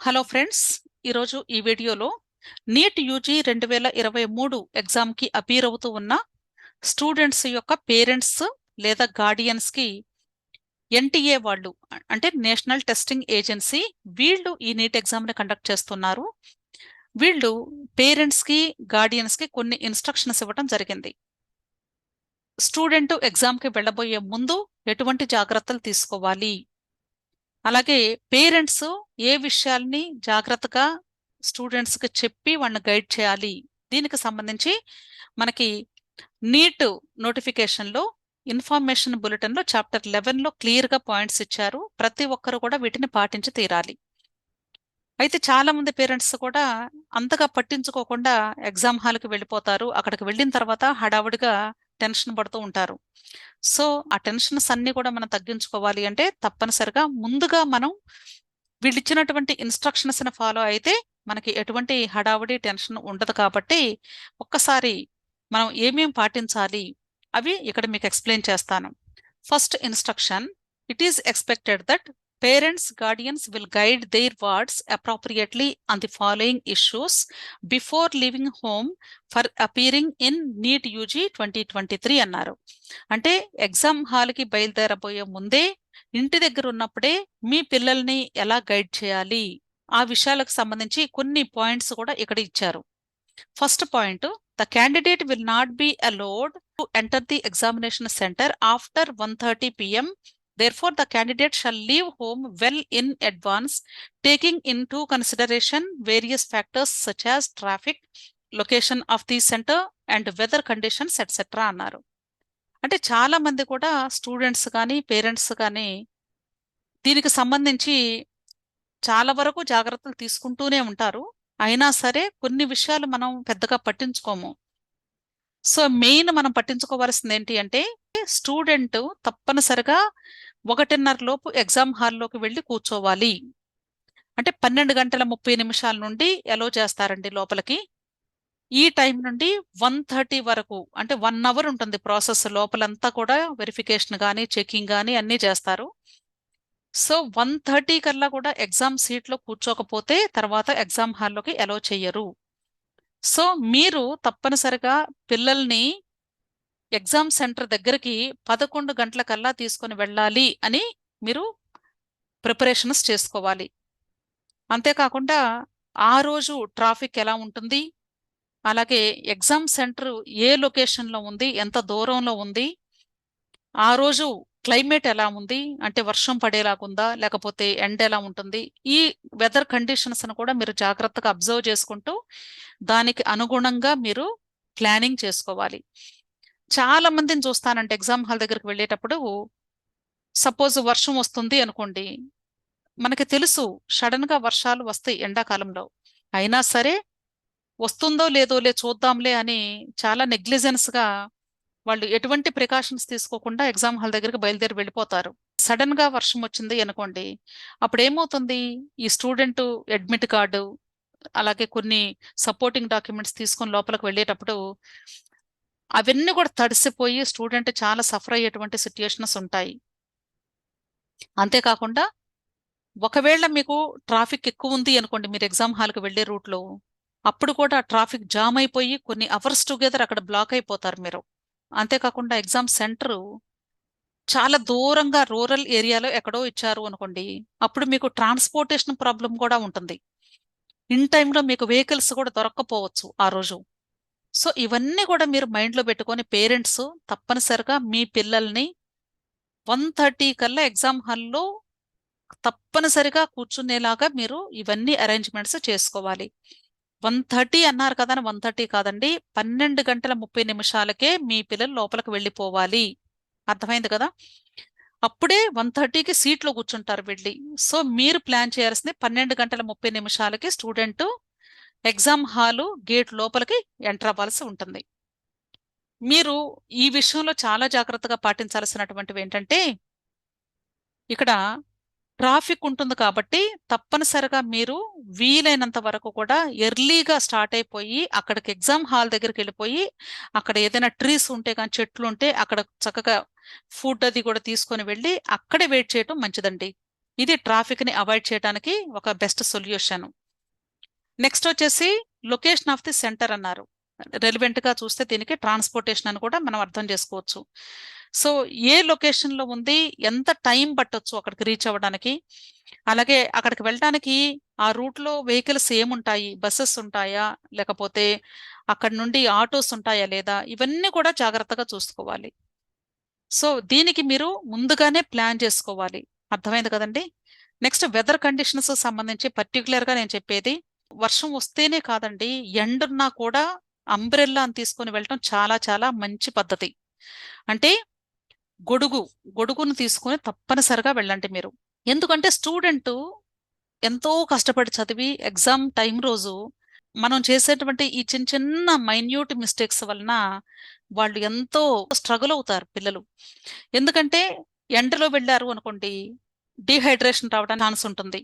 Hello friends, ఈరోజు ఈ వీడియోలో నీట్ యూజీ 2023 ఎగ్జామ్కి అపీర్ అవుతూ ఉన్న స్టూడెంట్స్ యొక్క పేరెంట్స్ లేదా గార్డియన్స్కి ఎన్టీఏ వాళ్ళు అంటే నేషనల్ టెస్టింగ్ ఏజెన్సీ వీళ్ళు ఈ నీట్ ఎగ్జామ్ని కండక్ట్ చేస్తున్నారు. వీళ్ళు పేరెంట్స్కి గార్డియన్స్కి కొన్ని ఇన్స్ట్రక్షన్స్ ఇవ్వడం జరిగింది. స్టూడెంట్ ఎగ్జామ్కి వెళ్ళబోయే ముందు ఎటువంటి జాగ్రత్తలు తీసుకోవాలి, అలాగే పేరెంట్స్ ఏ విషయాల్ని జాగ్రత్తగా స్టూడెంట్స్కి చెప్పి వాళ్ళని గైడ్ చేయాలి, దీనికి సంబంధించి మనకి నీట్ నోటిఫికేషన్లో ఇన్ఫర్మేషన్ బులెటిన్లో చాప్టర్ 11లో క్లియర్గా పాయింట్స్ ఇచ్చారు. ప్రతి ఒక్కరు కూడా వీటిని పాటించి తీరాలి. అయితే చాలా మంది పేరెంట్స్ కూడా అంతగా పట్టించుకోకుండా ఎగ్జామ్ హాల్కి వెళ్ళిపోతారు. అక్కడికి వెళ్ళిన తర్వాత హడావుడిగా టెన్షన్ పడుతూ ఉంటారు. సో ఆ టెన్షన్స్ అన్ని కూడా మనం తగ్గించుకోవాలి అంటే తప్పనిసరిగా ముందుగా మనం వీళ్ళు ఇచ్చినటువంటి ఇన్స్ట్రక్షన్స్ ని ఫాలో అయితే మనకి ఎటువంటి హడావుడి టెన్షన్ ఉండదు. కాబట్టి ఒక్కసారి మనం ఏమేం పాటించాలి అవి ఇక్కడ మీకు ఎక్స్ప్లెయిన్ చేస్తాను. First instruction: it is expected that parents guardians will guide their wards appropriately on the following issues before leaving home for appearing in NEET UG 2023 అన్నారు. అంటే ఎగ్జామ్ హాల్కి బయలుదేరబోయే ముందే ఇంటి దగ్గర ఉన్నప్పుడే మీ పిల్లల్ని ఎలా గైడ్ చేయాలి ఆ విషయాలకు సంబంధించి కొన్ని పాయింట్స్ కూడా ఇక్కడ ఇచ్చారు. First point: the candidate will not be allowed to enter the examination centre after 1:30 PM. Therefore, the candidate shall leave home well in advance, taking into consideration various factors such as traffic, location of the center, and weather conditions, etc. అన్నారు. అంటే చాలా మంది కూడా students కానీ parents కానీ దీనికి సంబంధించి చాలా వరకు జాగ్రత్తలు తీసుకుంటూనే ఉంటారు. అయినా సరే కొన్ని విషయాలు మనం పెద్దగా పట్టించుకోము. సో మెయిన్ మనం పట్టించుకోవాల్సింది ఏంటి అంటే స్టూడెంట్ తప్పనిసరిగా 1:30 లోపు ఎగ్జామ్ హాల్లోకి వెళ్ళి కూర్చోవాలి. అంటే 12:30 నుండి అలో చేస్తారండి లోపలికి. ఈ టైం నుండి 1:30 వరకు అంటే 1 అవర్ ఉంటుంది ప్రాసెస్. లోపలంతా కూడా వెరిఫికేషన్ కానీ చెకింగ్ కానీ అన్నీ చేస్తారు. సో 1:30 కల్లా కూడా ఎగ్జామ్ సీట్లో కూర్చోకపోతే తర్వాత ఎగ్జామ్ హాల్లోకి అలో చెయ్యరు. సో మీరు తప్పనిసరిగా పిల్లల్ని ఎగ్జామ్ సెంటర్ దగ్గరికి 11 గంటల కల్లా తీసుకొని వెళ్ళాలి అని మీరు ప్రిపరేషన్స్ చేసుకోవాలి. అంతేకాకుండా ఆ రోజు ట్రాఫిక్ ఎలా ఉంటుంది, అలాగే ఎగ్జామ్ సెంటర్ ఏ లొకేషన్లో ఉంది, ఎంత దూరంలో ఉంది, ఆ రోజు క్లైమేట్ ఎలా ఉంది, అంటే వర్షం పడేలాగుందా లేకపోతే ఎండ ఎలా ఉంటుంది, ఈ వెదర్ కండిషన్స్ను కూడా మీరు జాగ్రత్తగా అబ్జర్వ్ చేసుకుంటూ దానికి అనుగుణంగా మీరు ప్లానింగ్ చేసుకోవాలి. చాలా మందిని చూస్తానంటే ఎగ్జామ్ హాల్ దగ్గరికి వెళ్ళేటప్పుడు సపోజ్ వర్షం వస్తుంది అనుకోండి, మనకి తెలుసు సడన్ గా వర్షాలు వస్తాయి ఎండాకాలంలో. అయినా సరే వస్తుందో లేదోలే చూద్దాంలే అని చాలా నెగ్లిజెన్స్ గా వాళ్ళు ఎటువంటి ప్రికాషన్స్ తీసుకోకుండా ఎగ్జామ్ హాల్ దగ్గరికి బయలుదేరి వెళ్ళిపోతారు. సడన్ గా వర్షం వచ్చింది అనుకోండి, అప్పుడు ఏమవుతుంది, ఈ స్టూడెంట్ అడ్మిట్ కార్డు అలాగే కొన్ని సపోర్టింగ్ డాక్యుమెంట్స్ తీసుకొని లోపలికి వెళ్ళేటప్పుడు అవన్నీ కూడా తడిసిపోయి స్టూడెంట్ చాలా సఫర్ అయ్యేటువంటి సిచ్యుయేషన్స్ ఉంటాయి. అంతేకాకుండా ఒకవేళ మీకు ట్రాఫిక్ ఎక్కువ ఉంది అనుకోండి మీరు ఎగ్జామ్ హాల్కి వెళ్ళే రూట్లో, అప్పుడు కూడా ట్రాఫిక్ జామ్ అయిపోయి కొన్ని అవర్స్ టుగెదర్ అక్కడ బ్లాక్ అయిపోతారు మీరు. అంతేకాకుండా ఎగ్జామ్ సెంటరు చాలా దూరంగా రూరల్ ఏరియాలో ఎక్కడో ఇచ్చారు అనుకోండి, అప్పుడు మీకు ట్రాన్స్పోర్టేషన్ ప్రాబ్లం కూడా ఉంటుంది. ఇన్ టైంలో మీకు వెహికల్స్ కూడా దొరక్కపోవచ్చు ఆ రోజు. సో ఇవన్నీ కూడా మీరు మైండ్లో పెట్టుకొని పేరెంట్స్ తప్పనిసరిగా మీ పిల్లల్ని 1:30 కల్లా ఎగ్జామ్ హాల్లో తప్పనిసరిగా కూర్చునేలాగా మీరు ఇవన్నీ అరేంజ్మెంట్స్ చేసుకోవాలి. 1:30 అన్నారు కదా అని 1:30 కాదండి, 12:30కే మీ పిల్లలు లోపలికి వెళ్ళిపోవాలి. అర్థమైంది కదా? అప్పుడే 1:30కి సీట్లో కూర్చుంటారు వెళ్ళి. సో మీరు ప్లాన్ చేయాల్సింది 12:30కి స్టూడెంట్ ఎగ్జామ్ హాలు గేట్ లోపలికి ఎంటర్ అవ్వాల్సి ఉంటుంది. మీరు ఈ విషయంలో చాలా జాగ్రత్తగా పాటించాల్సినటువంటివి ఏంటంటే, ఇక్కడ ట్రాఫిక్ ఉంటుంది కాబట్టి తప్పనిసరిగా మీరు వీలైనంత వరకు కూడా ఎర్లీగా స్టార్ట్ అయిపోయి అక్కడికి ఎగ్జామ్ హాల్ దగ్గరికి వెళ్ళిపోయి అక్కడ ఏదైనా ట్రీస్ ఉంటే కానీ చెట్లు ఉంటే అక్కడ చక్కగా ఫుడ్ అది కూడా తీసుకొని వెళ్ళి అక్కడే వెయిట్ చేయటం మంచిదండి. ఇది ట్రాఫిక్ని అవాయిడ్ చేయడానికి ఒక బెస్ట్ సొల్యూషన్. నెక్స్ట్ వచ్చేసి లొకేషన్ ఆఫ్ ది సెంటర్ అన్నారు. రెలివెంట్గా చూస్తే దీనికి ట్రాన్స్పోర్టేషన్ అని కూడా మనం అర్థం చేసుకోవచ్చు. సో ఏ లొకేషన్లో ఉంది, ఎంత టైం పట్టొచ్చు అక్కడికి రీచ్ అవ్వడానికి, అలాగే అక్కడికి వెళ్ళడానికి ఆ రూట్లో వెహికల్స్ ఏముంటాయి, బస్సెస్ ఉంటాయా, లేకపోతే అక్కడ నుండి ఆటోస్ ఉంటాయా లేదా, ఇవన్నీ కూడా జాగ్రత్తగా చూసుకోవాలి. సో దీనికి మీరు ముందుగానే ప్లాన్ చేసుకోవాలి. అర్థమైంది కదండి. నెక్స్ట్ వెదర్ కండిషన్స్ సంబంధించి పర్టికులర్గా నేను చెప్పేది, వర్షం వస్తేనే కాదండి, ఎండున్నా కూడా అంబ్రెల్లా అని తీసుకొని వెళ్ళటం చాలా చాలా మంచి పద్ధతి. అంటే గొడుగును తీసుకొని తప్పనిసరిగా వెళ్ళండి మీరు. ఎందుకంటే స్టూడెంట్ ఎంతో కష్టపడి చదివి ఎగ్జామ్ టైం రోజు మనం చేసేటువంటి ఈ చిన్న చిన్న మైన్యూట్ మిస్టేక్స్ వలన వాళ్ళు ఎంతో స్ట్రగుల్ అవుతారు పిల్లలు. ఎందుకంటే ఎండలో వెళ్ళారు అనుకోండి, డీహైడ్రేషన్ రావడానికి ఛాన్స్ ఉంటుంది.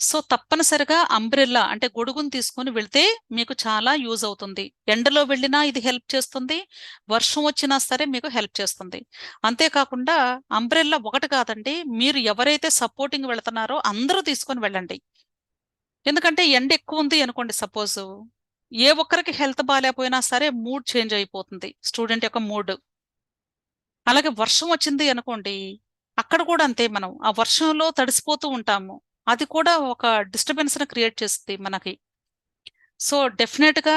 సో తప్పనిసరిగా అంబ్రెల్లా అంటే గొడుగును తీసుకొని వెళ్తే మీకు చాలా యూజ్ అవుతుంది. ఎండలో వెళ్ళినా ఇది హెల్ప్ చేస్తుంది, వర్షం వచ్చినా సరే మీకు హెల్ప్ చేస్తుంది. అంతేకాకుండా అంబ్రెల్లా ఒకటి కాదండి, మీరు ఎవరైతే సపోర్టింగ్ వెళ్తున్నారో అందరూ తీసుకొని వెళ్ళండి. ఎందుకంటే ఎండ ఎక్కువ ఉంది అనుకోండి, సపోజ్ ఏ ఒక్కరికి హెల్త్ బాగాలేకపోయినా సరే మూడ్ చేంజ్ అయిపోతుంది, స్టూడెంట్ యొక్క మూడ్. అలాగే వర్షం వచ్చింది అనుకోండి, అక్కడ కూడా అంతే, మనం ఆ వర్షంలో తడిసిపోతూ ఉంటాము, అది కూడా ఒక డిస్టర్బెన్స్ ని క్రియేట్ చేస్తుంది మనకి. సో డెఫినెట్ గా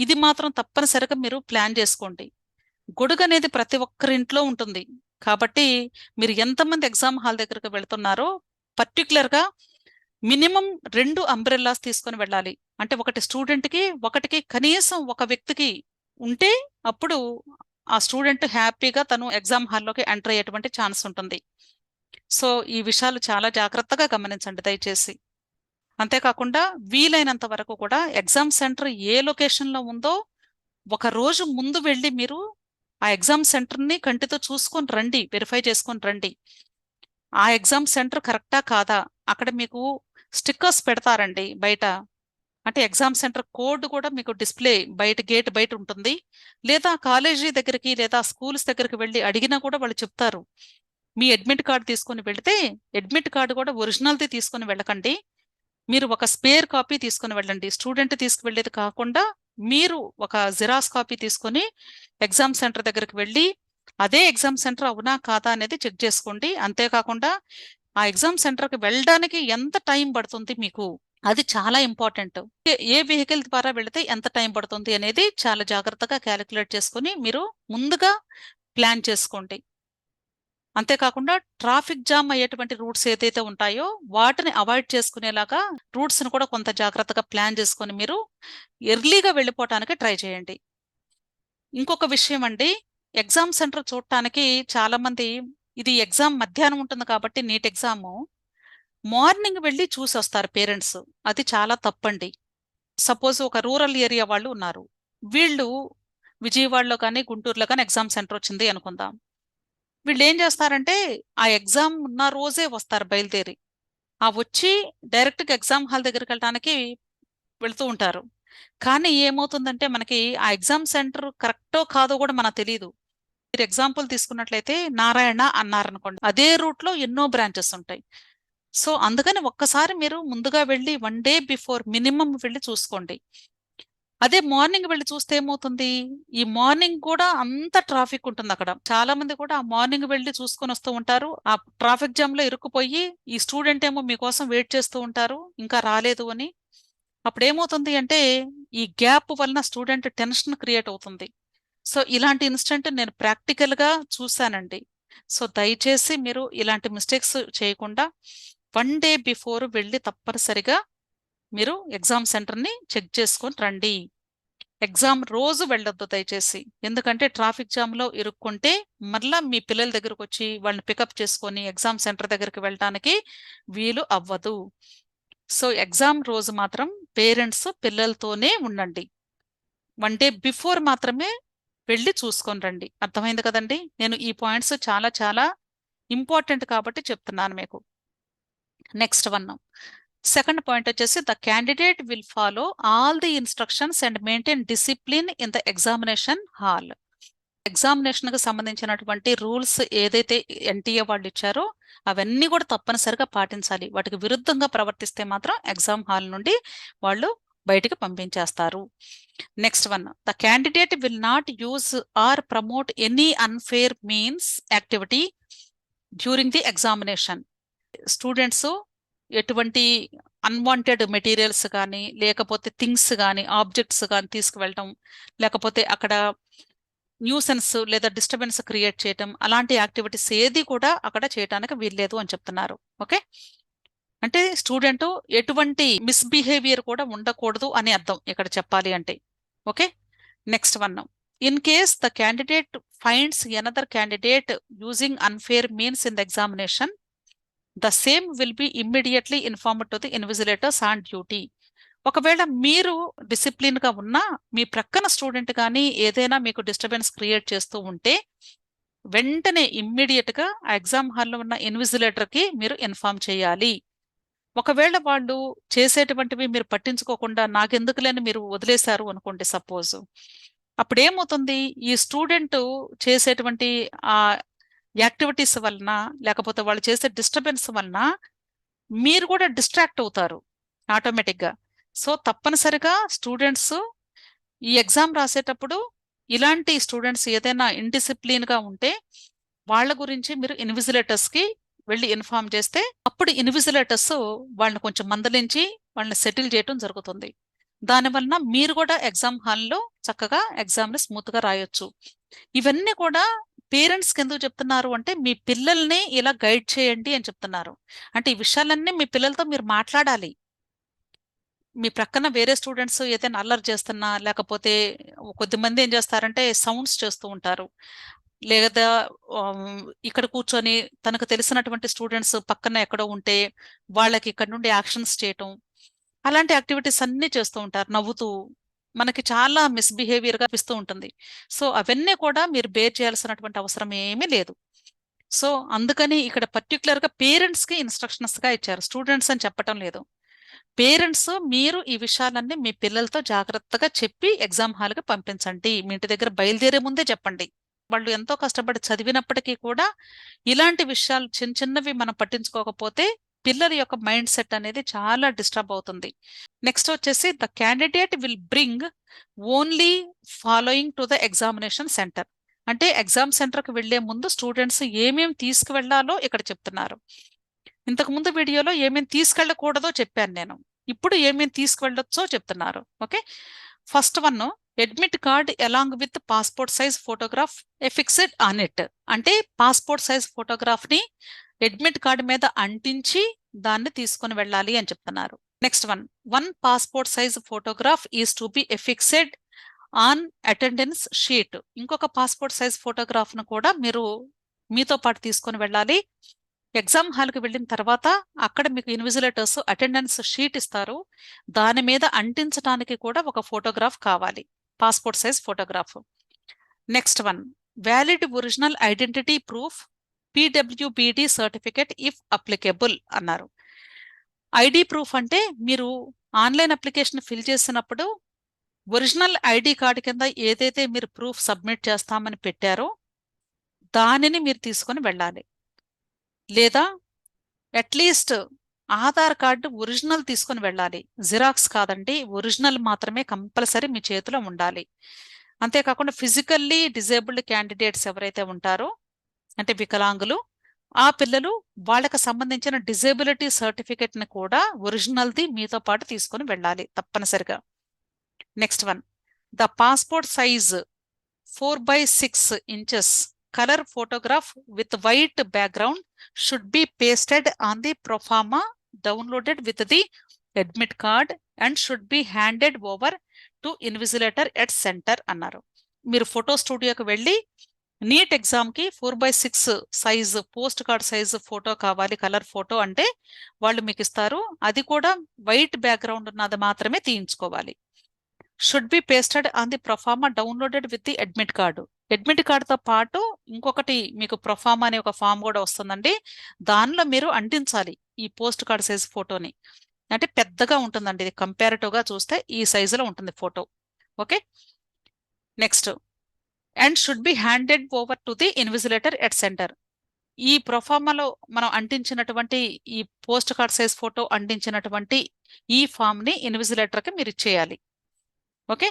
ఇది మాత్రం తప్పనిసరిగా మీరు ప్లాన్ చేసుకోండి. గొడుగు అనేది ప్రతి ఒక్కరి ఇంట్లో ఉంటుంది కాబట్టి మీరు ఎంతమంది ఎగ్జామ్ హాల్ దగ్గరకు వెళ్తున్నారో పర్టికులర్ గా మినిమం 2 అంబ్రెల్లాస్ తీసుకొని వెళ్ళాలి. అంటే ఒకటి స్టూడెంట్ కి, ఒకటికి కనీసం ఒక వ్యక్తికి ఉంటే అప్పుడు ఆ స్టూడెంట్ హ్యాపీగా తను ఎగ్జామ్ హాల్లోకి ఎంటర్ అయ్యేటువంటి ఛాన్స్ ఉంటుంది. సో ఈ విషయాలు చాలా జాగ్రత్తగా గమనించండి దయచేసి. అంతేకాకుండా వీలైనంత వరకు కూడా ఎగ్జామ్ సెంటర్ ఏ లొకేషన్లో ఉందో ఒక రోజు ముందు వెళ్ళి మీరు ఆ ఎగ్జామ్ సెంటర్ని కంటితో చూసుకొని రండి, వెరిఫై చేసుకొని రండి. ఆ ఎగ్జామ్ సెంటర్ కరెక్టా కాదా, అక్కడ మీకు స్టిక్కర్స్ పెడతారండి బయట. అంటే ఎగ్జామ్ సెంటర్ కోడ్ కూడా మీకు డిస్ప్లే బయట, గేట్ బయట ఉంటుంది. లేదా కాలేజీ దగ్గరికి లేదా స్కూల్స్ దగ్గరికి వెళ్ళి అడిగినా కూడా వాళ్ళు చెప్తారు. మీ అడ్మిట్ కార్డు తీసుకొని వెళితే అడ్మిట్ కార్డు కూడా ఒరిజినల్ది తీసుకొని వెళ్ళకండి, మీరు ఒక స్పేర్ కాపీ తీసుకొని వెళ్ళండి. స్టూడెంట్ తీసుకువెళ్ళేది కాకుండా మీరు ఒక జిరాక్స్ కాపీ తీసుకొని ఎగ్జామ్ సెంటర్ దగ్గరికి వెళ్ళి అదే ఎగ్జామ్ సెంటర్ అవునా కాదా అనేది చెక్ చేసుకోండి. అంతేకాకుండా ఆ ఎగ్జామ్ సెంటర్కి వెళ్ళడానికి ఎంత టైం పడుతుంది మీకు, అది చాలా ఇంపార్టెంట్. ఏ వెహికల్ ద్వారా వెళితే ఎంత టైం పడుతుంది అనేది చాలా జాగ్రత్తగా క్యాలిక్యులేట్ చేసుకుని మీరు ముందుగా ప్లాన్ చేసుకోండి. అంతేకాకుండా ట్రాఫిక్ జామ్ అయ్యేటువంటి రూట్స్ ఏదైతే ఉంటాయో వాటిని అవాయిడ్ చేసుకునేలాగా రూట్స్ని కూడా కొంత జాగ్రత్తగా ప్లాన్ చేసుకొని మీరు ఎర్లీగా వెళ్ళిపోవటానికి ట్రై చేయండి. ఇంకొక విషయం అండి, ఎగ్జామ్ సెంటర్ చూడటానికి చాలా మంది ఇది ఎగ్జామ్ మధ్యాహ్నం ఉంటుంది కాబట్టి నీట్ ఎగ్జాము మార్నింగ్ వెళ్ళి చూసి వస్తారు పేరెంట్స్. అది చాలా తప్పండి. సపోజ్ ఒక రూరల్ ఏరియా వాళ్ళు ఉన్నారు, వీళ్ళు విజయవాడలో కానీ గుంటూరులో కానీ ఎగ్జామ్ సెంటర్ వచ్చింది అనుకుందాం. వీళ్ళు ఏం చేస్తారంటే ఆ ఎగ్జామ్ ఉన్న రోజే వస్తారు బయలుదేరి, ఆ వచ్చి డైరెక్ట్గా ఎగ్జామ్ హాల్ దగ్గరికి వెళ్ళడానికి వెళ్తూ ఉంటారు. కానీ ఏమవుతుందంటే మనకి ఆ ఎగ్జామ్ సెంటర్ కరెక్టో కాదో కూడా మనకు తెలియదు. మీరు ఎగ్జాంపుల్ తీసుకున్నట్లయితే నారాయణ అన్నారనుకోండి, అదే రూట్లో ఎన్నో బ్రాంచెస్ ఉంటాయి. సో అందుకని ఒక్కసారి మీరు ముందుగా వెళ్ళి 1 డే బిఫోర్ మినిమం వెళ్ళి చూసుకోండి. అదే మార్నింగ్ వెళ్ళి చూస్తే ఏమవుతుంది, ఈ మార్నింగ్ కూడా అంత ట్రాఫిక్ ఉంటుంది అక్కడ. చాలా మంది కూడా ఆ మార్నింగ్ వెళ్ళి చూసుకొని వస్తూ ఉంటారు, ఆ ట్రాఫిక్ జామ్ లో ఇరుక్కుపోయి ఈ స్టూడెంట్ ఏమో మీకోసం వెయిట్ చేస్తూ ఉంటారు ఇంకా రాలేదు అని. అప్పుడు ఏమవుతుంది అంటే ఈ గ్యాప్ వలన స్టూడెంట్ టెన్షన్ క్రియేట్ అవుతుంది. సో ఇలాంటి ఇన్సిడెంట్ నేను ప్రాక్టికల్ గా చూశానండి. సో దయచేసి మీరు ఇలాంటి మిస్టేక్స్ చేయకుండా 1 డే బిఫోర్ వెళ్ళి తప్పనిసరిగా మీరు ఎగ్జామ్ సెంటర్ని చెక్ చేసుకొని రండి. ఎగ్జామ్ రోజు వెళ్ళొద్దు దయచేసి, ఎందుకంటే ట్రాఫిక్ జామ్లో ఇరుక్కుంటే మళ్ళా మీ పిల్లల దగ్గరకు వచ్చి వాళ్ళని పికప్ చేసుకొని ఎగ్జామ్ సెంటర్ దగ్గరికి వెళ్ళడానికి వీలు అవ్వదు. సో ఎగ్జామ్ రోజు మాత్రం పేరెంట్స్ పిల్లలతోనే ఉండండి. 1 డే బిఫోర్ మాత్రమే వెళ్ళి చూసుకొని రండి. అర్థమైంది కదండి. నేను ఈ పాయింట్స్ చాలా చాలా ఇంపార్టెంట్ కాబట్టి చెప్తున్నాను మీకు. నెక్స్ట్ వన్, సెకండ్ పాయింట్ వచ్చేసి the candidate will follow all the instructions and maintain discipline in the examination hall. ఎగ్జామినేషన్కి సంబంధించినటువంటి రూల్స్ ఏదైతే ఎన్టీఏ వాళ్ళు ఇచ్చారో అవన్నీ కూడా తప్పనిసరిగా పాటించాలి. వాటికి విరుద్ధంగా ప్రవర్తిస్తే మాత్రం ఎగ్జామ్ హాల్ నుండి వాళ్ళు బయటికి పంపించేస్తారు. Next one, the candidate will not use or promote any unfair means activity during the examination. Students ఎటువంటి అన్వాంటెడ్ మెటీరియల్స్ కానీ లేకపోతే థింగ్స్ కానీ ఆబ్జెక్ట్స్ కానీ తీసుకువెళ్ళటం, లేకపోతే అక్కడ న్యూసెన్స్ లేదా డిస్టర్బెన్స్ క్రియేట్ చేయటం, అలాంటి యాక్టివిటీస్ ఏది కూడా అక్కడ చేయడానికి వీల్లేదు అని చెప్తున్నారు. ఓకే, అంటే స్టూడెంట్ ఎటువంటి మిస్బిహేవియర్ కూడా ఉండకూడదు అని అర్థం ఇక్కడ చెప్పాలి అంటే. Okay, next one, in case the candidate finds another candidate using unfair means in the examination, the same will be immediately informed to the invigilators on duty. ఒకవేళ మీరు డిసిప్లిన్ గా ఉన్నా మీ ప్రక్కన స్టూడెంట్ కానీ ఏదైనా మీకు డిస్టర్బెన్స్ క్రియేట్ చేస్తూ ఉంటే వెంటనే ఇమ్మీడియట్ గా ఆ ఎగ్జామ్ హాల్లో ఉన్న ఇన్విజిలేటర్ కి మీరు ఇన్ఫార్మ్ చేయాలి. ఒకవేళ వాళ్ళు చేసేటువంటివి మీరు పట్టించుకోకుండా నాకెందుకులేని మీరు వదిలేశారు అనుకోండి సపోజ్, అప్పుడేమవుతుంది, ఈ స్టూడెంట్ చేసేటువంటి ఆ యాక్టివిటీస్ వలన లేకపోతే వాళ్ళు చేసే డిస్టర్బెన్స్ వలన మీరు కూడా డిస్ట్రాక్ట్ అవుతారు ఆటోమేటిక్గా. సో తప్పనిసరిగా స్టూడెంట్స్ ఈ ఎగ్జామ్ రాసేటప్పుడు ఇలాంటి స్టూడెంట్స్ ఏదైనా ఇండిసిప్లిన్గా ఉంటే వాళ్ళ గురించి మీరు ఇన్విజిలేటర్స్కి వెళ్ళి ఇన్ఫార్మ్ చేస్తే అప్పుడు ఇన్విజిలేటర్స్ వాళ్ళని కొంచెం మందలించి వాళ్ళని సెటిల్ చేయటం జరుగుతుంది. దానివల్ల మీరు కూడా ఎగ్జామ్ హాల్లో చక్కగా ఎగ్జామ్ని స్మూత్గా రాయొచ్చు. ఇవన్నీ కూడా పేరెంట్స్కి ఎందుకు చెప్తున్నారు అంటే మీ పిల్లల్ని ఇలా గైడ్ చేయండి అని చెప్తున్నారు. అంటే ఈ విషయాలన్నీ మీ పిల్లలతో మీరు మాట్లాడాలి. మీ ప్రక్కన వేరే స్టూడెంట్స్ ఏదైనా అల్లరి చేస్తున్నా లేకపోతే కొద్దిమంది ఏం చేస్తారంటే సౌండ్స్ చేస్తూ ఉంటారు, లేదా ఇక్కడ కూర్చొని తనకు తెలిసినటువంటి స్టూడెంట్స్ పక్కన ఎక్కడో ఉంటే వాళ్ళకి ఇక్కడ నుండి యాక్షన్స్ చేయటం, అలాంటి యాక్టివిటీస్ అన్నీ చేస్తూ ఉంటారు నవ్వుతూ. మనకి చాలా మిస్బిహేవియర్గా అనిపిస్తూ ఉంటుంది. సో అవన్నీ కూడా మీరు బేర్ చేయాల్సినటువంటి అవసరం ఏమీ లేదు. సో అందుకని ఇక్కడ పర్టికులర్గా పేరెంట్స్కి ఇన్స్ట్రక్షన్స్గా ఇచ్చారు, స్టూడెంట్స్ అని చెప్పటం లేదు. పేరెంట్స్ మీరు ఈ విషయాలన్నీ మీ పిల్లలతో జాగ్రత్తగా చెప్పి ఎగ్జామ్ హాల్కి పంపించండి. మీ ఇంటి దగ్గర బయలుదేరే ముందే చెప్పండి. వాళ్ళు ఎంతో కష్టపడి చదివినప్పటికీ కూడా ఇలాంటి విషయాలు చిన్న చిన్నవి మనం పట్టించుకోకపోతే పిల్లల యొక్క మైండ్ సెట్ అనేది చాలా డిస్టర్బ్ అవుతుంది. నెక్స్ట్ వచ్చేసి the candidate will bring only following to the examination centre. అంటే ఎగ్జామ్ సెంటర్కి వెళ్లే ముందు స్టూడెంట్స్ ఏమేమి తీసుకువెళ్లాలో ఇక్కడ చెప్తున్నారు. ఇంతకుముందు వీడియోలో ఏమేమి తీసుకెళ్ళకూడదో చెప్పాను నేను, ఇప్పుడు ఏమేమి తీసుకువెళ్ళొచ్చో చెప్తున్నారు. Okay, first one, admit card along with passport size photograph affixed on it. అంటే పాస్పోర్ట్ సైజ్ ఫోటోగ్రాఫ్ ని అడ్మిట్ కార్డ్ మీద అంటించి దాన్ని తీసుకొని వెళ్ళాలి అని చెప్తున్నారు. Next one passport size photograph is to be affixed on attendance sheet. ఇంకొక పాస్పోర్ట్ సైజ్ ఫోటోగ్రాఫ్ ను కూడా మీరు మీతో పాటు తీసుకొని వెళ్ళాలి. ఎగ్జామ్ హాల్కి వెళ్ళిన తర్వాత అక్కడ మీకు ఇన్విజిలేటర్స్ అటెండెన్స్ షీట్ ఇస్తారు, దాని మీద అంటించడానికి కూడా ఒక ఫోటోగ్రాఫ్ కావాలి, passport size photograph. Next one, valid original identity proof పీడబ్ల్యూబీడి certificate if applicable అన్నారు. ఐడి ప్రూఫ్ అంటే మీరు ఆన్లైన్ అప్లికేషన్ ఫిల్ చేసినప్పుడు ఒరిజినల్ ఐడి కార్డు కింద ఏదైతే మీరు ప్రూఫ్ సబ్మిట్ చేస్తామని పెట్టారో దానిని మీరు తీసుకొని వెళ్ళాలి. లేదా అట్లీస్ట్ ఆధార్ కార్డు ఒరిజినల్ తీసుకొని వెళ్ళాలి, జిరాక్స్ కాదండి, ఒరిజినల్ మాత్రమే కంపల్సరీ మీ చేతిలో ఉండాలి. అంతేకాకుండా ఫిజికల్లీ డిజేబుల్డ్ క్యాండిడేట్స్ ఎవరైతే ఉంటారో అంటే వికలాంగులు, ఆ పిల్లలు వాళ్ళకి సంబంధించిన డిజేబిలిటీ సర్టిఫికెట్ని కూడా ఒరిజినల్ది మీతో పాటు తీసుకొని వెళ్ళాలి తప్పనిసరిగా. Next one, the passport size 4/6 inches color photograph with white background should be pasted on the proforma downloaded with the admit card and should be handed over to invigilator at center అన్నారు. మీరు photo స్టూడియోకి వెళ్ళి neat ఎగ్జామ్కి 4/6 size post card size photo కావాలి, colour photo అంటే వాళ్ళు మీకు ఇస్తారు. అది కూడా వైట్ బ్యాక్గ్రౌండ్ ఉన్నది మాత్రమే తీయించుకోవాలి. Should be pasted on the proforma downloaded with the admit card. Admit కార్డుతో పాటు ఇంకొకటి మీకు ప్రొఫార్మా అనే ఒక ఫామ్ కూడా వస్తుందండి, దానిలో మీరు అంటించాలి ఈ పోస్ట్ కార్డ్ సైజ్ ఫోటోని. అంటే పెద్దగా ఉంటుందండి, ఇది కంపారిటివ్గా చూస్తే ఈ సైజులో ఉంటుంది photo. Okay, next and should be handed over to the invigilator at centre. ఈ ప్రొఫార్మాలో మనం అంటించినటువంటి ఈ పోస్ట్ కార్డ్ సైజ్ ఫోటో అంటించినటువంటి ఈ ఫామ్ ని ఇన్విజిలేటర్కి మీరు ఇచ్చేయాలి. Okay.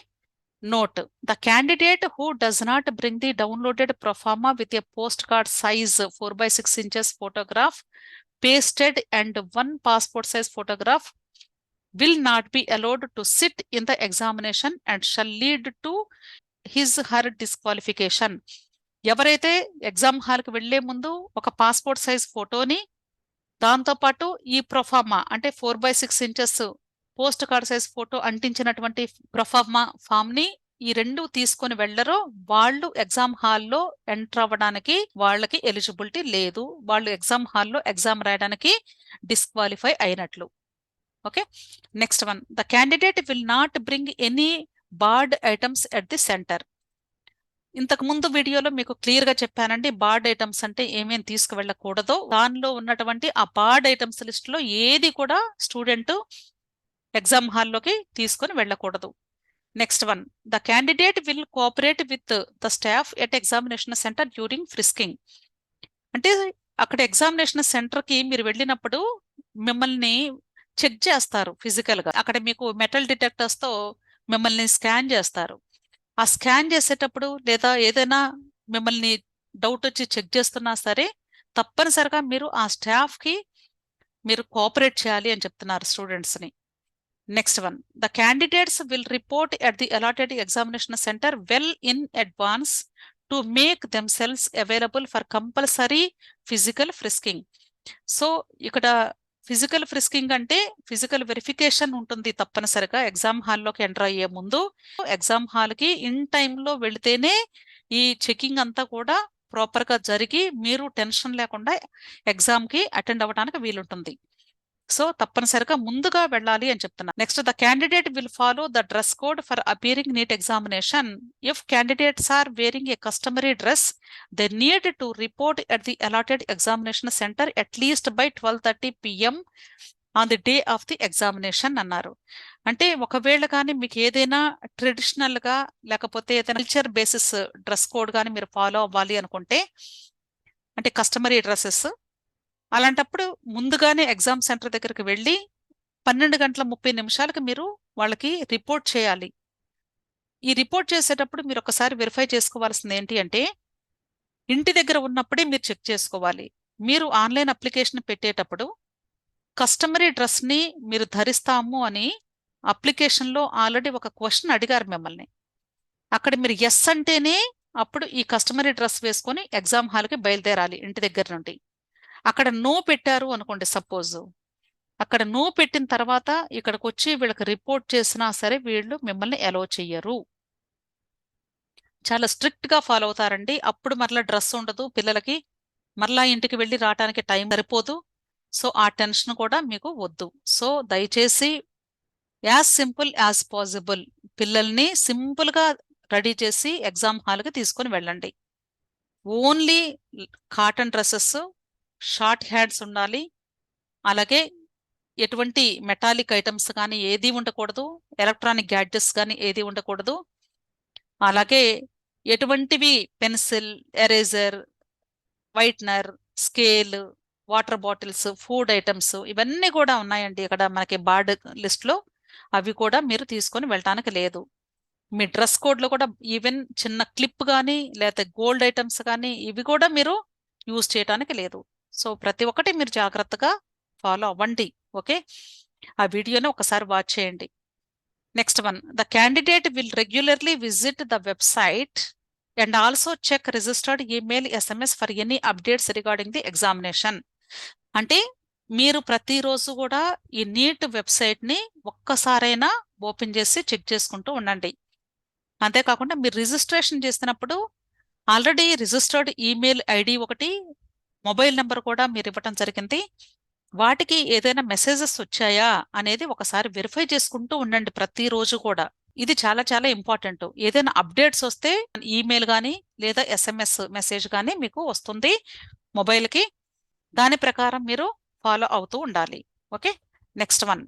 Note: the candidate who does not bring the downloaded proforma with a postcard size 4 by 6 inches photograph pasted and one passport size photograph will not be allowed to sit in the examination and shall lead to his her disqualification. ఎవరైతే exam హాల్కి వెళ్లే ముందు ఒక passport size ఫోటోని దాంతోపాటు ఈ proforma అంటే 4/6 inches post card size photo అంటించినటువంటి ప్రొఫార్మా ఫామ్ ని ఈ రెండు తీసుకొని వెళ్లరో వాళ్ళు ఎగ్జామ్ హాల్లో ఎంటర్ అవ్వడానికి వాళ్ళకి ఎలిజిబిలిటీ లేదు. వాళ్ళు ఎగ్జామ్ హాల్లో ఎగ్జామ్ రాయడానికి డిస్క్వాలిఫై అయినట్లు. Okay. Next one, the candidate will not bring any board items at the centre. ఇంతకు ముందు వీడియోలో మీకు క్లియర్ గా చెప్పానండి బార్డ్ ఐటమ్స్ అంటే ఏమేమి తీసుకువెళ్ళకూడదో. దానిలో ఉన్నటువంటి ఆ బార్డ్ ఐటమ్స్ లిస్ట్ లో ఏది కూడా స్టూడెంట్ ఎగ్జామ్ హాల్లోకి తీసుకొని వెళ్ళకూడదు. Next one, the candidate will cooperate with the staff at examination centre during frisking. అంటే అక్కడ ఎగ్జామినేషన్ సెంటర్ కి మీరు వెళ్ళినప్పుడు మిమ్మల్ని చెక్ చేస్తారు ఫిజికల్ గా. అక్కడ మీకు మెటల్ డిటెక్టర్స్ తో మిమ్మల్ని స్కాన్ చేస్తారు. ఆ స్కాన్ చేసేటప్పుడు లేదా ఏదైనా మిమ్మల్ని డౌట్ వచ్చి చెక్ చేస్తున్నా సరే తప్పనిసరిగా మీరు ఆ స్టాఫ్ కి మీరు కోఆపరేట్ చేయాలి అని చెప్తున్నారు స్టూడెంట్స్ ని. Next one, the candidates will report at the allotted examination centre well in advance to make themselves available for compulsory physical frisking. So ఇక్కడ ఫిజికల్ ఫ్రిస్కింగ్ అంటే ఫిజికల్ వెరిఫికేషన్ ఉంటుంది తప్పనిసరిగా ఎగ్జామ్ హాల్లోకి ఎంటర్ అయ్యే ముందు. ఎగ్జామ్ హాల్కి in టైంలో వెళితేనే ఈ చెకింగ్ అంతా కూడా ప్రాపర్ గా జరిగి మీరు టెన్షన్ లేకుండా ఎగ్జామ్ కి అటెండ్ అవ్వడానికి వీలుంటుంది. సో తప్పనిసరిగా ముందుగా వెళ్ళాలి అని చెప్తున్నారు. Next, the candidate will follow the dress code for appearing NEET examination. If candidates are wearing a customary dress they need to report at the allotted examination centre at least by 12:30 PM on the day of the examination అన్నారు. అంటే ఒకవేళ కానీ మీకు ఏదైనా traditional గా లేకపోతే ఏదైనా culture basis dress code కానీ మీరు ఫాలో అవ్వాలి అనుకుంటే అంటే కస్టమరీ డ్రెస్సెస్, అలాంటప్పుడు ముందుగానే ఎగ్జామ్ సెంటర్ దగ్గరికి వెళ్ళి 12:30 మీరు వాళ్ళకి రిపోర్ట్ చేయాలి. ఈ రిపోర్ట్ చేసేటప్పుడు మీరు ఒకసారి వెరిఫై చేసుకోవాల్సింది ఏంటి అంటే ఇంటి దగ్గర ఉన్నప్పుడే మీరు చెక్ చేసుకోవాలి. మీరు ఆన్లైన్ అప్లికేషన్ పెట్టేటప్పుడు కస్టమరీ డ్రెస్ ని మీరు ధరిస్తాము అని అప్లికేషన్లో ఆల్రెడీ ఒక క్వశ్చన్ అడిగారు మిమ్మల్ని. అక్కడ మీరు ఎస్ అంటేనే అప్పుడు ఈ కస్టమరీ డ్రెస్ వేసుకొని ఎగ్జామ్ హాల్కి బయలుదేరాలి ఇంటి దగ్గర నుండి. అక్కడ నో పెట్టారు అనుకోండి సపోజ్, అక్కడ నో పెట్టిన తర్వాత ఇక్కడికి వచ్చి వీళ్ళకి రిపోర్ట్ చేసినా సరే వీళ్ళు మిమ్మల్ని అలౌ చెయ్యరు. చాలా స్ట్రిక్ట్ గా ఫాలో అవుతారండి. అప్పుడు మరలా డ్రెస్ ఉండదు పిల్లలకి, మరలా ఇంటికి వెళ్ళి రావడానికి టైం సరిపోదు. సో ఆ టెన్షన్ కూడా మీకు వద్దు. సో దయచేసి యాజ్ సింపుల్ యాజ్ పాసిబుల్ పిల్లల్ని సింపుల్ గా రెడీ చేసి ఎగ్జామ్ హాల్కి తీసుకొని వెళ్ళండి. Only cotton dresses, short hands ఉండాలి. అలాగే ఎటువంటి మెటాలిక్ ఐటమ్స్ కానీ ఏది ఉండకూడదు, ఎలక్ట్రానిక్ గ్యాడ్జెట్స్ కానీ ఏది ఉండకూడదు. అలాగే ఎటువంటివి pencil, eraser, whitener, scale, water bottles, food items ఇవన్నీ కూడా ఉన్నాయండి ఇక్కడ మనకి బార్డ్ లిస్ట్ లో. అవి కూడా మీరు తీసుకొని వెళ్ళటానికి లేదు. మీ డ్రెస్ కోడ్ లో కూడా ఈవెన్ చిన్న క్లిప్ కానీ లేకపోతే గోల్డ్ ఐటమ్స్ కానీ ఇవి కూడా మీరు యూజ్ చేయడానికి లేదు. సో ప్రతి ఒక్కటి మీరు జాగ్రత్తగా ఫాలో అవ్వండి. ఓకే, ఆ వీడియోని ఒకసారి వాచ్ చేయండి. Next one, the candidate will regularly visit the website and also check registered email, SMS for any updates regarding the examination. అంటే మీరు ప్రతిరోజు కూడా ఈ నీట్ వెబ్సైట్ ని ఒక్కసారైనా ఓపెన్ చేసి చెక్ చేసుకుంటూ ఉండండి. అంతేకాకుండా మీరు రిజిస్ట్రేషన్ చేసినప్పుడు ఆల్రెడీ రిజిస్టర్డ్ ఈమెయిల్ ఐడి ఒకటి, మొబైల్ నెంబర్ కూడా మీరు ఇవ్వటం జరిగింది. వాటికి ఏదైనా మెసేజెస్ వచ్చాయా అనేది ఒకసారి వెరిఫై చేసుకుంటూ ఉండండి ప్రతిరోజు కూడా. ఇది చాలా చాలా ఇంపార్టెంట్. ఏదైనా అప్డేట్స్ వస్తే ఈమెయిల్ కానీ లేదా SMS మెసేజ్ కానీ మీకు వస్తుంది మొబైల్కి. దాని ప్రకారం మీరు ఫాలో అవుతూ ఉండాలి. Okay, next one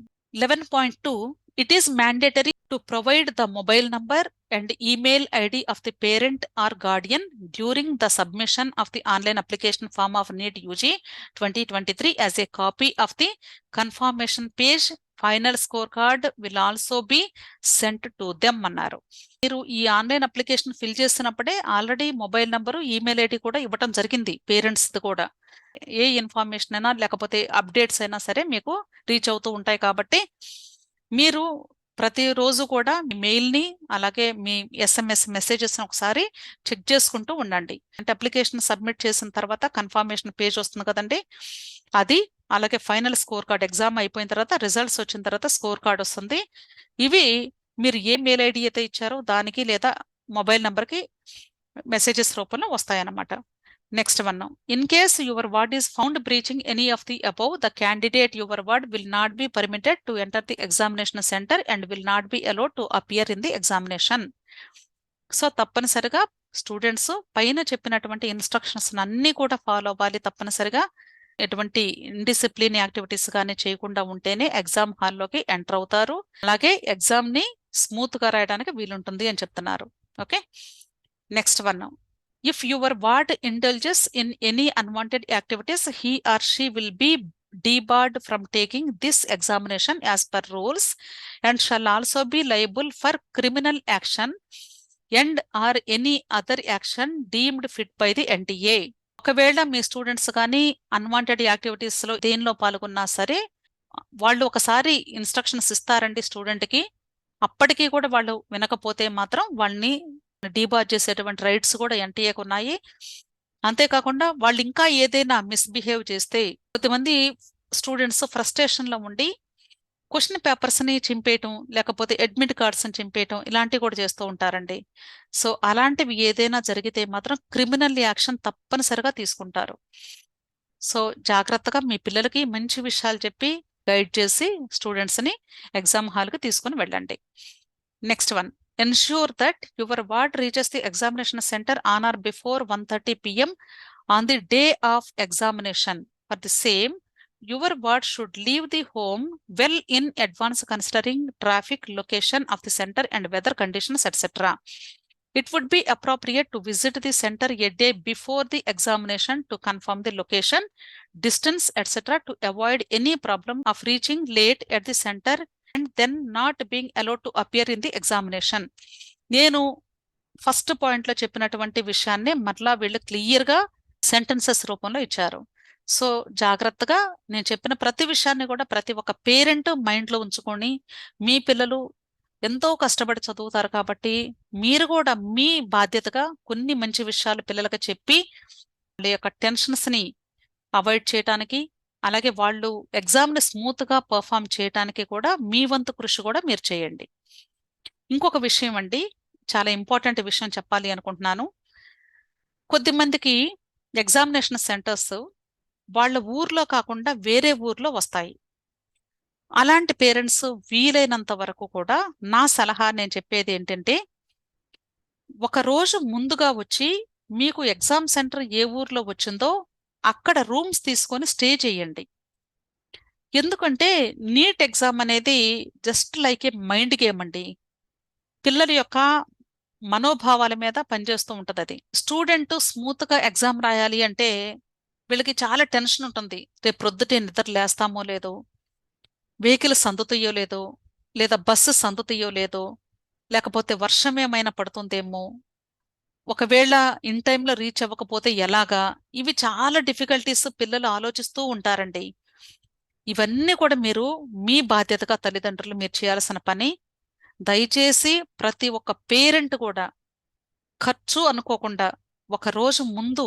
11.2, it is mandatory to provide the mobile number and email ID of the parent or guardian during the submission of the online application form of NEET UG 2023 as a copy of the confirmation page. Final scorecard will also be sent to them అన్నారు. మీరు ఈ online application fill చేసినప్పుడే already mobile number email ID కూడా ఇవ్వటం జరిగింది parents కూడా. ఏ information అయినా లేకపోతే అప్డేట్స్ అయినా సరే మీకు రీచ్ అవుతూ ఉంటాయి కాబట్టి మీరు ప్రతిరోజు కూడా మీ మెయిల్ని అలాగే మీ SMS మెసేజెస్ని ఒకసారి చెక్ చేసుకుంటూ ఉండండి. అంటే అప్లికేషన్ సబ్మిట్ చేసిన తర్వాత కన్ఫర్మేషన్ పేజ్ వస్తుంది కదండి, అది అలాగే ఫైనల్ స్కోర్ కార్డ్ ఎగ్జామ్ అయిపోయిన తర్వాత రిజల్ట్స్ వచ్చిన తర్వాత స్కోర్ కార్డ్ వస్తుంది. ఇవి మీరు ఏ మెయిల్ ఐడి అయితే ఇచ్చారో దానికి లేదా మొబైల్ నెంబర్కి మెసేజెస్ రూపంలో వస్తాయన్నమాట. Next one now. In case your ward is found breaching any of the above, the candidate your ward will not be permitted to enter the examination center and will not be allowed to appear in the examination. So తప్పనిసరిగా students పైన చెప్పినటువంటి instructions అన్నీ కూడా follow అవ్వాలి. తప్పనిసరిగా ఎటువంటి indiscipline activities కానీ చేయకుండా ఉంటేనే ఎగ్జామ్ హాల్లోకి ఎంటర్ అవుతారు. అలాగే ఎగ్జామ్ని స్మూత్గా రాయడానికి వీలుంటుంది అని చెప్తున్నారు. Okay, next one. If your ward indulges in any unwanted activities, he or she will be debarred from taking this examination as per rules and shall also be liable for criminal action and or any other action deemed fit by the NTA. ఒకవేళ మీ students కానీ unwanted యాక్టివిటీస్లో దేనిలో పాల్గొన్నా సరే వాళ్ళు ఒకసారి instructions ఇస్తారండి స్టూడెంట్కి, అప్పటికీ కూడా వాళ్ళు వినకపోతే మాత్రం వాళ్ళని డీబార్ చేసేటువంటి రైట్స్ కూడా ఎన్టీఏకి ఉన్నాయి. అంతేకాకుండా వాళ్ళు ఇంకా ఏదైనా మిస్బిహేవ్ చేస్తే కొంతమంది స్టూడెంట్స్ ఫ్రస్ట్రేషన్లో ఉండి క్వశ్చన్ పేపర్స్ని చింపేయటం లేకపోతే అడ్మిట్ కార్డ్స్ని చింపేయటం ఇలాంటివి కూడా చేస్తూ ఉంటారండి. సో అలాంటివి ఏదైనా జరిగితే మాత్రం క్రిమినల్ యాక్షన్ తప్పనిసరిగా తీసుకుంటారు. సో జాగ్రత్తగా మీ పిల్లలకి మంచి విషయాలు చెప్పి గైడ్ చేసి స్టూడెంట్స్ని ఎగ్జామ్ హాల్కి తీసుకుని వెళ్ళండి. Next one. Ensure that your ward reaches the examination center on or before 1:30 p.m. on the day of examination. For the same, your ward should leave the home well in advance considering traffic, location of the center and weather conditions, etc. It would be appropriate to visit the center a day before the examination to confirm the location, distance, etc. to avoid any problem of reaching late at the center and then not being allowed to appear in the examination. నేను first పాయింట్లో చెప్పినటువంటి విషయాన్ని మరలా వీళ్ళు క్లియర్గా sentences రూపంలో ఇచ్చారు. So జాగ్రత్తగా నేను చెప్పిన ప్రతి విషయాన్ని కూడా ప్రతి ఒక్క పేరెంట్ మైండ్లో ఉంచుకొని, మీ పిల్లలు ఎంతో కష్టపడి చదువుతారు కాబట్టి మీరు కూడా మీ బాధ్యతగా కొన్ని మంచి విషయాలు పిల్లలకు చెప్పి వాళ్ళ యొక్క టెన్షన్స్ని అవాయిడ్ చేయడానికి అలాగే వాళ్ళు ఎగ్జామ్ని స్మూత్గా పర్ఫామ్ చేయడానికి కూడా మీ వంతు కృషి కూడా మీరు చేయండి. ఇంకొక విషయం అండి, చాలా ఇంపార్టెంట్ విషయం చెప్పాలి అనుకుంటున్నాను. కొద్దిమందికి ఎగ్జామినేషన్ సెంటర్స్ వాళ్ళ ఊర్లో కాకుండా వేరే ఊర్లో వస్తాయి. అలాంటి పేరెంట్స్ వీలైనంత వరకు కూడా నా సలహా నేను చెప్పేది ఏంటంటే, ఒక రోజు ముందుగా వచ్చి మీకు ఎగ్జామ్ సెంటర్ ఏ ఊర్లో వచ్చిందో అక్కడ రూమ్స్ తీసుకొని స్టే చేయండి. ఎందుకంటే నీట్ ఎగ్జామ్ అనేది జస్ట్ లైక్ ఏ మైండ్ గేమ్ అండి. పిల్లల యొక్క మనోభావాల మీద పనిచేస్తూ ఉంటుంది అది. స్టూడెంట్ స్మూత్గా ఎగ్జామ్ రాయాలి అంటే వీళ్ళకి చాలా టెన్షన్ ఉంటుంది. రేపు ప్రొద్దుటే నిద్ర లేస్తామో లేదో, వెహికల్స్ అందుతాయో లేదో, లేదా బస్సెస్ అందుతాయో లేదో, లేకపోతే వర్షం ఏమైనా పడుతుందేమో, ఒకవేళ ఇన్ టైంలో రీచ్ అవ్వకపోతే ఎలాగా, ఇవి చాలా డిఫికల్టీస్ పిల్లలు ఆలోచిస్తూ ఉంటారండి. ఇవన్నీ కూడా మీరు మీ బాధ్యతగా తల్లిదండ్రులు మీరు చేయాల్సిన పని. దయచేసి ప్రతి ఒక్క పేరెంట్ కూడా ఖర్చు అనుకోకుండా ఒక రోజు ముందు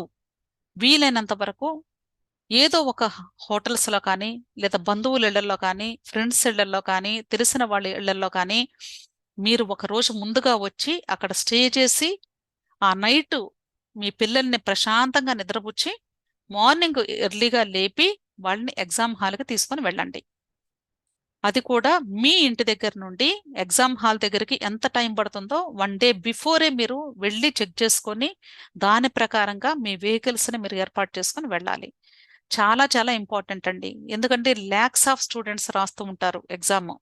వీలైనంత వరకు ఏదో ఒక హోటల్స్లో కానీ లేదా బంధువుల ఇళ్లలో కానీ ఫ్రెండ్స్ ఇళ్లలో కానీ తెలిసిన వాళ్ళ ఇళ్లలో కానీ మీరు ఒక రోజు ముందుగా వచ్చి అక్కడ స్టే చేసి ఆ నైట్ మీ పిల్లల్ని ప్రశాంతంగా నిద్రపుచ్చి మార్నింగ్ ఎర్లీగా లేపి వాళ్ళని ఎగ్జామ్ హాల్కి తీసుకొని వెళ్ళండి. అది కూడా మీ ఇంటి దగ్గర నుండి ఎగ్జామ్ హాల్ దగ్గరికి ఎంత టైం పడుతుందో 1 డే బిఫోరే మీరు వెళ్ళి చెక్ చేసుకొని దాని ప్రకారంగా మీ వెహికల్స్ని మీరు ఏర్పాటు చేసుకొని వెళ్ళాలి. చాలా చాలా ఇంపార్టెంట్ అండి. ఎందుకంటే ల్యాక్స్ ఆఫ్ స్టూడెంట్స్ రాస్తూ ఉంటారు ఎగ్జామ్.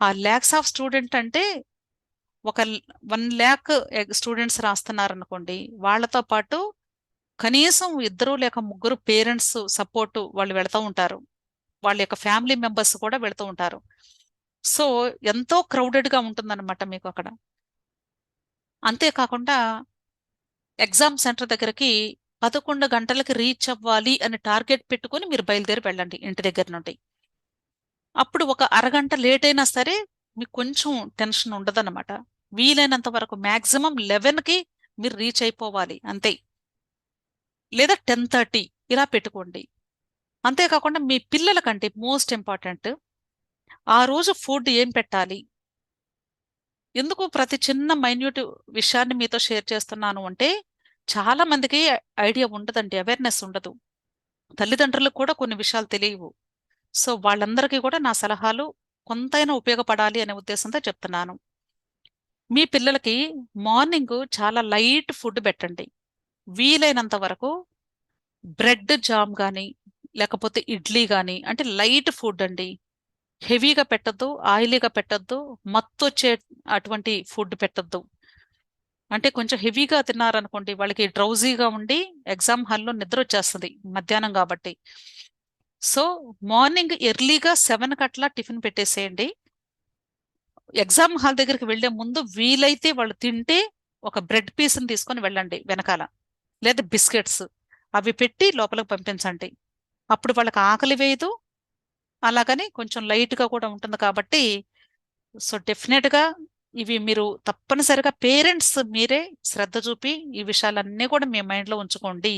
ఆ ల్యాక్స్ ఆఫ్ స్టూడెంట్ అంటే ఒక 1 lakh స్టూడెంట్స్ రాస్తున్నారనుకోండి, వాళ్ళతో పాటు కనీసం 2 లేక 3 పేరెంట్స్ సపోర్టు వాళ్ళు వెళ్తూ ఉంటారు. వాళ్ళ యొక్క ఫ్యామిలీ మెంబర్స్ కూడా వెళ్తూ ఉంటారు. సో ఎంతో క్రౌడెడ్గా ఉంటుందన్నమాట మీకు అక్కడ. అంతేకాకుండా ఎగ్జామ్ సెంటర్ దగ్గరికి 11 గంటలకి రీచ్ అవ్వాలి అని టార్గెట్ పెట్టుకొని మీరు బయలుదేరి వెళ్ళండి ఇంటి దగ్గర నుండి. అప్పుడు ఒక అరగంట లేట్ అయినా సరే మీకు కొంచెం టెన్షన్ ఉండదన్నమాట. వీలైనంత వరకు మాక్సిమం 11కి మీరు రీచ్ అయిపోవాలి అంతే, లేదా 10:30 ఇలా పెట్టుకోండి. అంతేకాకుండా మీ పిల్లలకంటే మోస్ట్ ఇంపార్టెంట్, ఆ రోజు ఫుడ్ ఏం పెట్టాలి. ఎందుకు ప్రతి చిన్న మైన్యూట్ విషయాన్ని మీతో షేర్ చేస్తున్నాను అంటే, చాలా మందికి ఐడియా ఉండదండి, అవేర్నెస్ ఉండదు. తల్లిదండ్రులకు కూడా కొన్ని విషయాలు తెలియవు. సో వాళ్ళందరికీ కూడా నా సలహాలు కొంతైనా ఉపయోగపడాలి అనే ఉద్దేశంతో చెప్తున్నాను. మీ పిల్లలకి మార్నింగ్ చాలా లైట్ ఫుడ్ పెట్టండి. వీలైనంత వరకు బ్రెడ్ జామ్ కానీ, లేకపోతే ఇడ్లీ కానీ, అంటే లైట్ ఫుడ్ అండి. హెవీగా పెట్టద్దు, ఆయిలీగా పెట్టద్దు, మత్తొచ్చే అటువంటి ఫుడ్ పెట్టద్దు. అంటే కొంచెం హెవీగా తిన్నారనుకోండి, వాళ్ళకి డ్రౌజీగా ఉండి ఎగ్జామ్ హాల్లో నిద్ర వచ్చేస్తుంది మధ్యాహ్నం కాబట్టి. సో మార్నింగ్ ఎర్లీగా 7 కట్లా టిఫిన్ పెట్టేసేయండి. ఎగ్జామ్ హాల్ దగ్గరికి వెళ్లే ముందు వీలైతే వాళ్ళు తింటే ఒక బ్రెడ్ పీస్ని తీసుకొని వెళ్ళండి వెనకాల, లేదా బిస్కెట్స్ అవి పెట్టి లోపలికి పంపించండి. అప్పుడు వాళ్ళకి ఆకలి వేయదు, అలాగని కొంచెం లైట్గా కూడా ఉంటుంది కాబట్టి. సో డెఫినెట్గా ఇవి మీరు తప్పనిసరిగా పేరెంట్స్ మీరే శ్రద్ధ చూపి ఈ విషయాలన్నీ కూడా మీ మైండ్లో ఉంచుకోండి.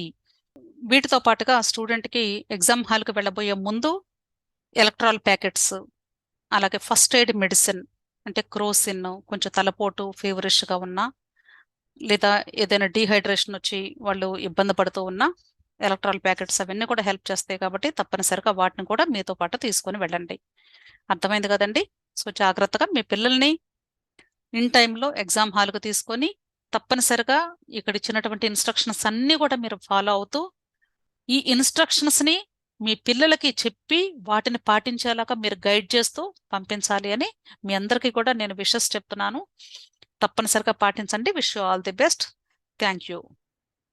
వీటితో పాటుగా స్టూడెంట్కి ఎగ్జామ్ హాల్కి వెళ్ళబోయే ముందు ఎలక్ట్రాల్ ప్యాకెట్స్, అలాగే ఫస్ట్ ఎయిడ్ మెడిసిన్, అంటే క్రోసిన్, కొంచెం తలపోటు ఫీవరిష్గా ఉన్నా, లేదా ఏదైనా డీహైడ్రేషన్ వచ్చి వాళ్ళు ఇబ్బంది పడుతూ ఉన్నా ఎలక్ట్రాల్ ప్యాకెట్స్ అవన్నీ కూడా హెల్ప్ చేస్తాయి కాబట్టి తప్పనిసరిగా వాటిని కూడా మీతో పాటు తీసుకొని వెళ్ళండి. అర్థమైంది కదండి? సో జాగ్రత్తగా మీ పిల్లల్ని ఇన్ టైంలో ఎగ్జామ్ హాల్కు తీసుకొని తప్పనిసరిగా ఇక్కడ ఇచ్చినటువంటి ఇన్స్ట్రక్షన్స్ అన్నీ కూడా మీరు ఫాలో అవుతూ, ఈ ఇన్స్ట్రక్షన్స్ని మీ పిల్లలకి చెప్పి వాటిని పాటించేలాగా మీరు గైడ్ చేస్తూ పంపించాలి అని మీ అందరికీ కూడా నేను విషెస్ చెప్తున్నాను. తప్పనిసరిగా పాటించండి. Wish you all the best. Thank you.